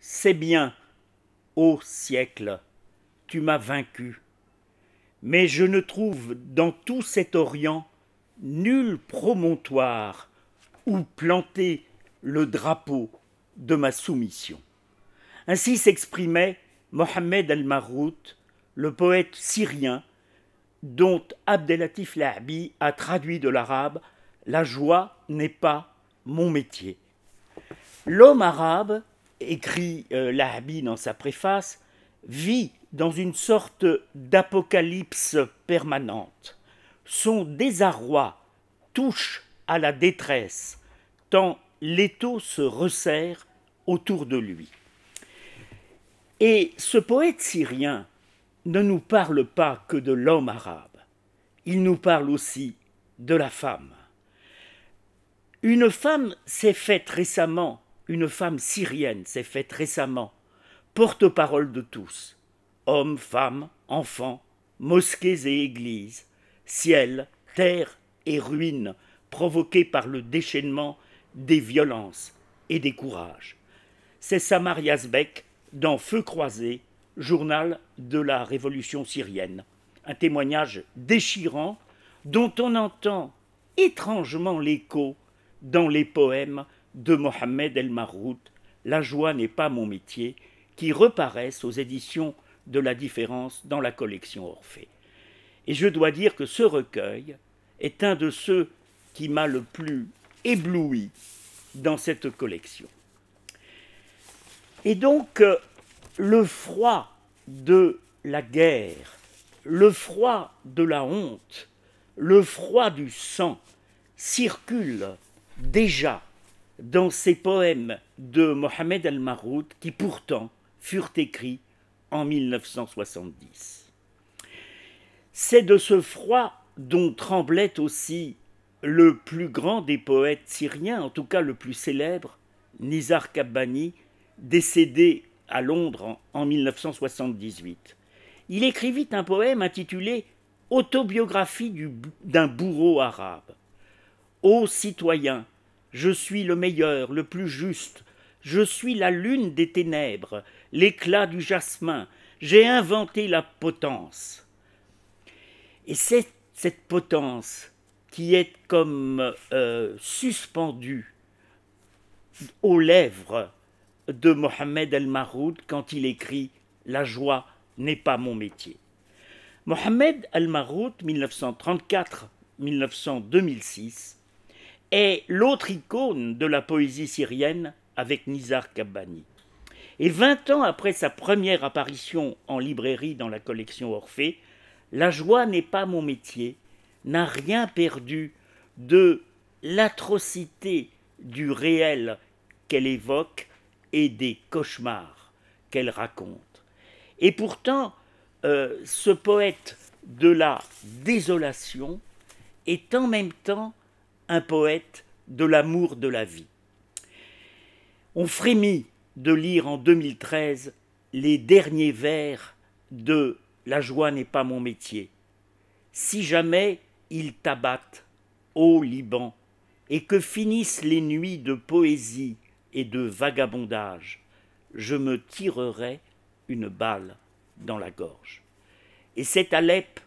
C'est bien, ô siècle, tu m'as vaincu, mais je ne trouve dans tout cet Orient nul promontoire où planter le drapeau de ma soumission. Ainsi s'exprimait Mohammed al-Marrout, le poète syrien dont Abdelatif Lahabi a traduit de l'arabe « La joie n'est pas mon métier ». L'homme arabe, écrit Lahabi dans sa préface, vit dans une sorte d'apocalypse permanente. Son désarroi touche à la détresse, tant l'étau se resserre autour de lui. Et ce poète syrien ne nous parle pas que de l'homme arabe, il nous parle aussi de la femme. Une femme s'est faite récemment, une femme syrienne s'est faite récemment, porte-parole de tous, hommes, femmes, enfants, mosquées et églises, ciel, terre et ruines provoquées par le déchaînement des violences et des courages. C'est Samar Yazbek dans Feu croisé, journal de la révolution syrienne, un témoignage déchirant dont on entend étrangement l'écho dans les poèmes de Mohammed el-Marrout, La joie n'est pas mon métier, qui reparaissent aux éditions de La Différence dans la collection Orphée. Et je dois dire que ce recueil est un de ceux qui m'a le plus ébloui dans cette collection. Et donc, le froid de la guerre, le froid de la honte, le froid du sang circule déjà dans ces poèmes de Mohammed el-Marrout qui pourtant furent écrits en 1970. C'est de ce froid dont tremblait aussi le plus grand des poètes syriens, en tout cas le plus célèbre, Nizar Qabbani, décédé à Londres en 1978. Il écrivit un poème intitulé « Autobiographie d'un bourreau arabe ». Ô citoyens, je suis le meilleur, le plus juste, je suis la lune des ténèbres, l'éclat du jasmin, j'ai inventé la potence. Et c'est cette potence qui est comme suspendue aux lèvres de Mohammed el-Marrout quand il écrit « La joie n'est pas mon métier ». Mohammed el-Marrout, 1934-2006, est l'autre icône de la poésie syrienne avec Nizar Qabbani. Et 20 ans après sa première apparition en librairie dans la collection Orphée, La joie n'est pas mon métier n'a rien perdu de l'atrocité du réel qu'elle évoque et des cauchemars qu'elle raconte. Et pourtant, ce poète de la désolation est en même temps un poète de l'amour de la vie. On frémit de lire en 2013 les derniers vers de « La joie n'est pas mon métier ». Si jamais ils t'abattent, ô Liban, et que finissent les nuits de poésie et de vagabondage, je me tirerai une balle dans la gorge. Et c'est Alep,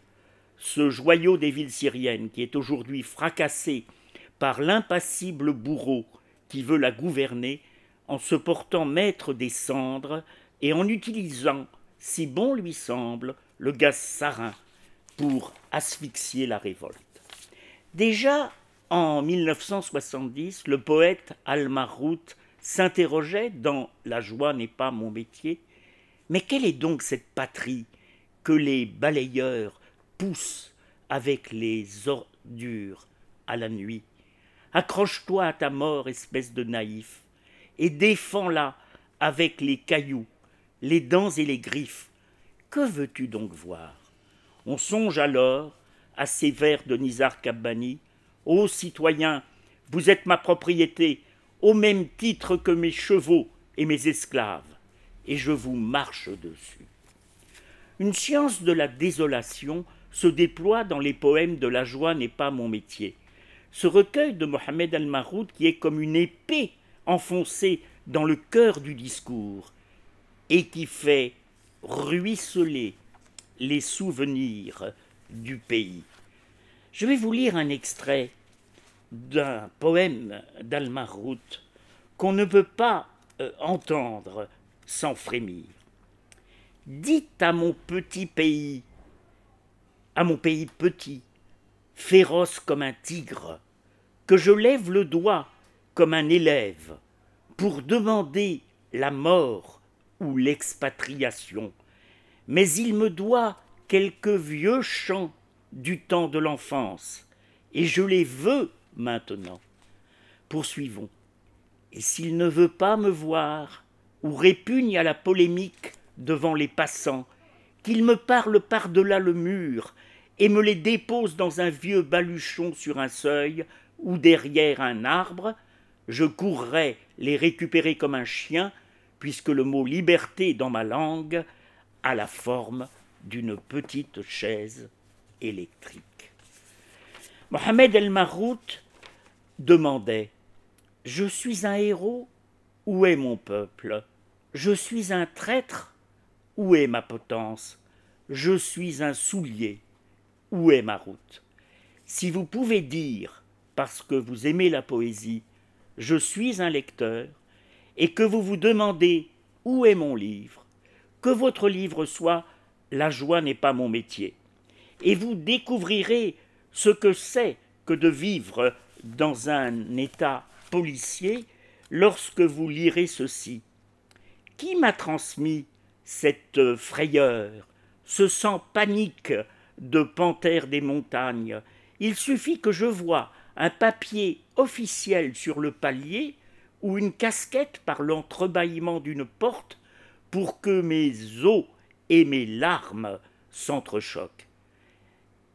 ce joyau des villes syriennes, qui est aujourd'hui fracassé par l'impassible bourreau qui veut la gouverner, en se portant maître des cendres et en utilisant, si bon lui semble, le gaz sarin pour asphyxier la révolte. Déjà en 1970, le poète al-Marrout s'interrogeait dans « La joie n'est pas mon métier ». Mais quelle est donc cette patrie que les balayeurs poussent avec les ordures à la nuit? Accroche-toi à ta mort, espèce de naïf, et défends-la avec les cailloux, les dents et les griffes. Que veux-tu donc voir? On songe alors à ces vers de Nizar Qabbani. Ô citoyens, vous êtes ma propriété, au même titre que mes chevaux et mes esclaves, et je vous marche dessus. Une science de la désolation se déploie dans les poèmes de La joie n'est pas mon métier. Ce recueil de Mohammed el-Marrout qui est comme une épée enfoncée dans le cœur du discours et qui fait ruisseler les souvenirs du pays. Je vais vous lire un extrait d'un poème d'Al-Marhout qu'on ne peut pas entendre sans frémir. Dites à mon petit pays, à mon pays petit, féroce comme un tigre, que je lève le doigt comme un élève pour demander la mort ou l'expatriation, mais il me doit quelques vieux chants du temps de l'enfance, et je les veux maintenant. Poursuivons. Et s'il ne veut pas me voir, ou répugne à la polémique devant les passants, qu'il me parle par-delà le mur et me les dépose dans un vieux baluchon sur un seuil ou derrière un arbre, je courrai les récupérer comme un chien, puisque le mot liberté dans ma langue a la forme d'une petite chaise électrique. Mohamed El-Marhout demandait « Je suis un héros, où est mon peuple? Je suis un traître, où est ma potence? Je suis un soulier, où est ma route? Si vous pouvez dire, parce que vous aimez la poésie, je suis un lecteur, et que vous vous demandez où est mon livre, que votre livre soit La joie n'est pas mon métier, et vous découvrirez ce que c'est que de vivre dans un état policier lorsque vous lirez ceci. Qui m'a transmis cette frayeur, ce sang panique de panthère des montagnes? Il suffit que je voie un papier officiel sur le palier ou une casquette par l'entrebâillement d'une porte pour que mes os et mes larmes s'entrechoquent.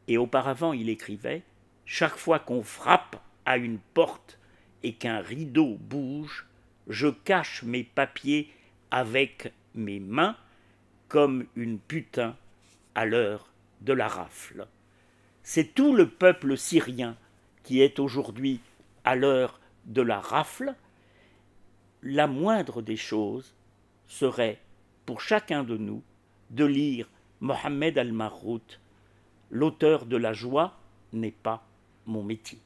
Et auparavant, il écrivait « Chaque fois qu'on frappe à une porte et qu'un rideau bouge, je cache mes papiers avec mes mains comme une putain à l'heure de la rafle. » C'est tout le peuple syrien qui est aujourd'hui à l'heure de la rafle. La moindre des choses serait, pour chacun de nous, de lire Mohamed El-Marhout, l'auteur de La joie n'est pas mon métier.